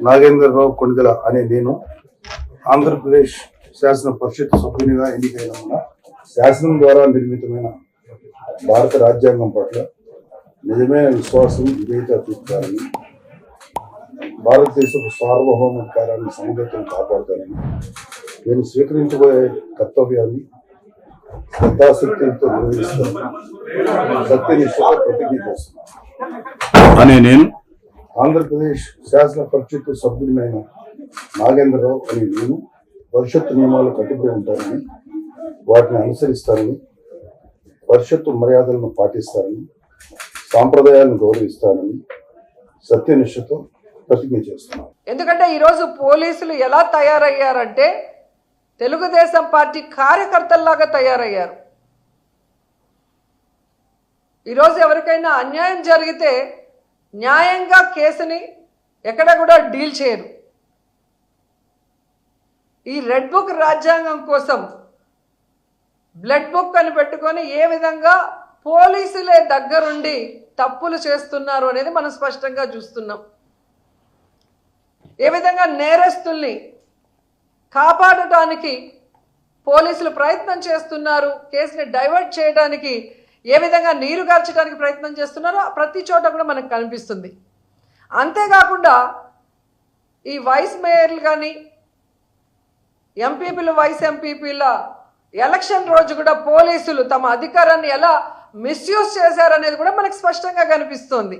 నాగేంద్రరావు కొణిదెల అనే నేను ఆంధ్రప్రదేశ్ శాసన పరిషత్ సభ్యునిగా ఎన్నికైన శాసనం ద్వారా నిర్మితమైన భారత రాజ్యాంగం పట్ల నిజమైన విశ్వాసం విధేయత చూపుతారని, భారతదేశపు సార్వభౌమాధికారాన్ని సమగ్రతను కాపాడుతారని, నేను స్వీకరించబోయే కర్తవ్యాన్ని శ్రద్ధాశక్తులతో నిర్వహిస్తానని సత్యనిష్టతో ప్రతిజ్ఞ చేస్తున్నాను అనే నేను ఆంధ్రప్రదేశ్ శాసన పరిషత్ సభ్యులైన నాగేంద్రరావు అనే నేను పరిషత్తు నియమాలు కట్టుబడి ఉంటానని, వాటిని అనుసరిస్తానని, పరిషత్తు మర్యాదలను పాటిస్తానని, సాంప్రదాయాలను గౌరవిస్తానని సత్యనిష్టతో ప్రతిజ్ఞ చేస్తున్నాను. ఎందుకంటే ఈరోజు పోలీసులు ఎలా తయారయ్యారంటే తెలుగుదేశం పార్టీ కార్యకర్తల్లాగా తయారయ్యారు. ఈరోజు ఎవరికైనా అన్యాయం జరిగితే న్యాయంగా కేసుని ఎక్కడ కూడా డీల్ చేయరు. ఈ రెడ్ బుక్ రాజ్యాంగం కోసం బ్లడ్ బుక్ అని పెట్టుకొని ఏ విధంగా పోలీసులే దగ్గరుండి తప్పులు చేస్తున్నారు అనేది మనం స్పష్టంగా చూస్తున్నాం. ఏ విధంగా నేరస్తుల్ని కాపాడటానికి పోలీసులు ప్రయత్నం చేస్తున్నారు, కేసుని డైవర్ట్ చేయడానికి ఏ విధంగా నీరు గార్చడానికి ప్రయత్నం చేస్తున్నారో ప్రతి చోట కూడా మనకు కనిపిస్తుంది. అంతేకాకుండా ఈ వైస్ మేయర్లు కానీ ఎంపీపీలు వైస్ ఎంపీపీల ఎలక్షన్ రోజు కూడా పోలీసులు తమ అధికారాన్ని ఎలా మిస్యూజ్ చేశారనేది కూడా మనకు స్పష్టంగా కనిపిస్తోంది.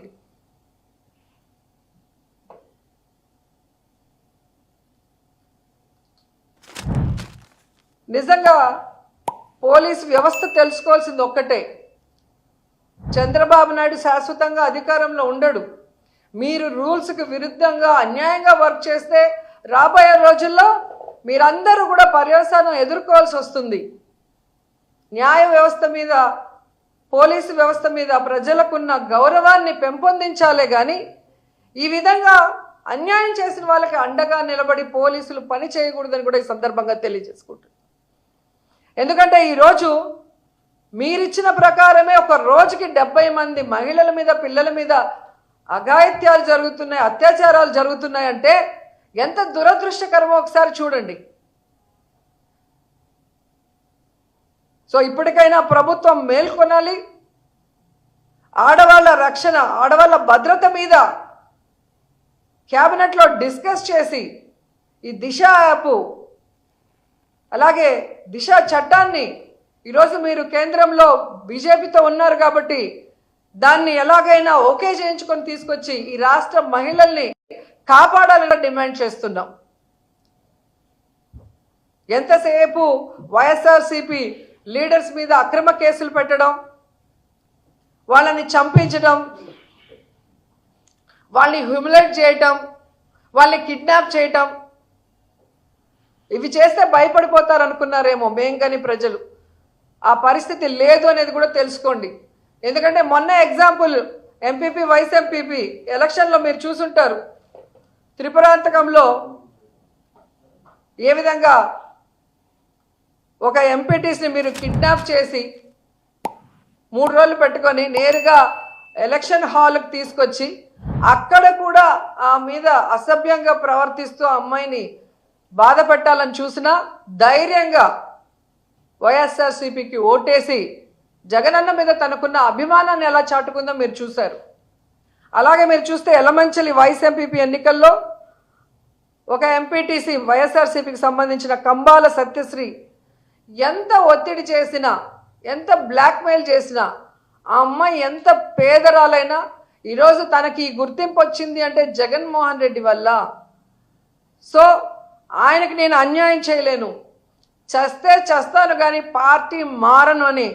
నిజంగా పోలీసు వ్యవస్థ తెలుసుకోవాల్సింది ఒక్కటే, చంద్రబాబు నాయుడు శాశ్వతంగా అధికారంలో ఉండడు. మీరు రూల్స్కి విరుద్ధంగా అన్యాయంగా వర్క్ చేస్తే రాబోయే రోజుల్లో మీరందరూ కూడా పర్యవసానం ఎదుర్కోవాల్సి వస్తుంది. న్యాయ వ్యవస్థ మీద, పోలీసు వ్యవస్థ మీద ప్రజలకున్న గౌరవాన్ని పెంపొందించాలే కానీ ఈ విధంగా అన్యాయం చేసిన వాళ్ళకి అండగా నిలబడి పోలీసులు పని చేయకూడదని కూడా ఈ సందర్భంగా తెలియజేసుకుంటున్నాను. ఎందుకంటే ఈరోజు మీరిచ్చిన ప్రకారమే ఒక రోజుకి 70 మంది మహిళల మీద, పిల్లల మీద అఘాయిత్యాలు జరుగుతున్నాయి, అత్యాచారాలు జరుగుతున్నాయంటే ఎంత దురదృష్టకరమో ఒకసారి చూడండి. సో ఇప్పటికైనా ప్రభుత్వం మేల్కొనాలి. ఆడవాళ్ళ రక్షణ, ఆడవాళ్ళ భద్రత మీద క్యాబినెట్లో డిస్కస్ చేసి ఈ దిశ యాప్, అలాగే దిశ చట్టాన్ని ఈరోజు మీరు కేంద్రంలో బీజేపీతో ఉన్నారు కాబట్టి దాన్ని ఎలాగైనా ఓకే చేయించుకొని తీసుకొచ్చి ఈ రాష్ట్ర మహిళల్ని కాపాడాలని డిమాండ్ చేస్తున్నాం. ఎంతసేపు వైఎస్ఆర్సీపీ లీడర్స్ మీద అక్రమ కేసులు పెట్టడం, వాళ్ళని చంపించడం, వాళ్ళని హ్యూమిలేట్ చేయటం, వాళ్ళని కిడ్నాప్ చేయటం, ఇవి చేస్తే భయపడిపోతారు అనుకున్నారేమో మేం కానీ ప్రజలు. ఆ పరిస్థితి లేదు అనేది కూడా తెలుసుకోండి. ఎందుకంటే మొన్న ఎగ్జాంపుల్ ఎంపీపీ వైస్ ఎంపీపీ ఎలక్షన్లో మీరు చూసుంటారు. త్రిపురాంతకంలో ఏ విధంగా ఒక ఎంపీటీస్ని మీరు కిడ్నాప్ చేసి 3 రోజులు పెట్టుకొని నేరుగా ఎలక్షన్ హాల్కి తీసుకొచ్చి అక్కడ కూడా ఆ మీద అసభ్యంగా ప్రవర్తిస్తూ ఆ అమ్మాయిని బాధ పెట్టాలని చూసినా ధైర్యంగా వైఎస్ఆర్సీపీకి ఓటేసి జగనన్న మీద తనకున్న అభిమానాన్ని ఎలా చాటుకుందో మీరు చూశారు. అలాగే మీరు చూస్తే ఎలమంచిలి వైస్ ఎంపీపీ ఎన్నికల్లో ఒక ఎంపీటీసీ వైఎస్ఆర్సీపీకి సంబంధించిన కంబాల సత్యశ్రీ ఎంత ఒత్తిడి చేసినా, ఎంత బ్లాక్మెయిల్ చేసినా, ఆ అమ్మాయి ఎంత పేదరాలైనా ఈరోజు తనకి గుర్తింపు వచ్చింది అంటే జగన్మోహన్ రెడ్డి వల్ల. సో ఆయనకి నేను అన్యాయం చేయలేను, చస్తే చస్తాను కానీ పార్టీ మారను అని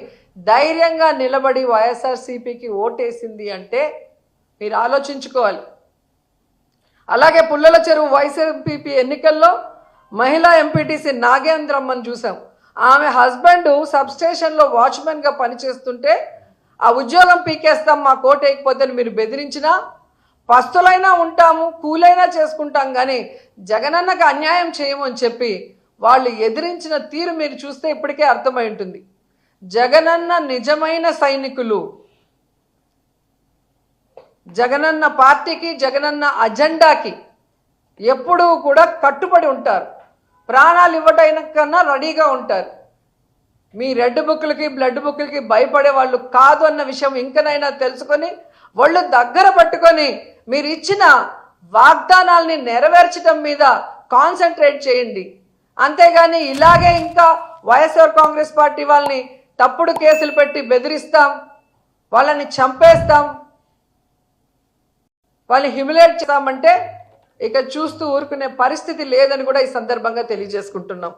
ధైర్యంగా నిలబడి వైఎస్ఆర్సీపీకి ఓటేసింది అంటే మీరు ఆలోచించుకోవాలి. అలాగే పుల్లల చెరువు వైస్ ఎంపీపీ ఎన్నికల్లో మహిళా ఎంపీటీసీ నాగేంద్రమ్మను చూసాం. ఆమె హస్బెండ్ సబ్స్టేషన్లో వాచ్మెన్గా పనిచేస్తుంటే ఆ ఉద్యోగం పీకేస్తాం మా కోటేయకపోతే మీరు బెదిరించినా పస్తులైనా ఉంటాము, కూలైనా చేసుకుంటాం, కానీ జగనన్నకు అన్యాయం చేయము అని చెప్పి వాళ్ళు ఎదిరించిన తీరు మీరు చూస్తే ఇప్పటికే అర్థమై ఉంటుంది. జగనన్న నిజమైన సైనికులు. జగనన్న పార్టీకి, జగనన్న అజెండాకి ఎప్పుడూ కూడా కట్టుబడి ఉంటారు, ప్రాణాలు ఇవ్వడానికన్నా రెడీగా ఉంటారు. మీ రెడ్ బుక్లకి బ్లడ్ బుక్లకి భయపడే వాళ్ళు కాదు అన్న విషయం ఇంకనైనా తెలుసుకొని వాళ్ళు దగ్గర పట్టుకొని మీరు ఇచ్చిన వాగ్దానాల్ని నెరవేర్చడం మీద కాన్సన్ట్రేట్ చేయండి. అంతేగాని ఇలాగే ఇంకా వైఎస్ఆర్ కాంగ్రెస్ పార్టీ వాళ్ళని తప్పుడు కేసులు పెట్టి బెదిరిస్తాం, వాళ్ళని చంపేస్తాం, వాళ్ళని హ్యూమిలేట్ చేస్తామంటే ఇక చూస్తూ ఊరుకునే పరిస్థితి లేదని కూడా ఈ సందర్భంగా తెలియజేసుకుంటున్నాం.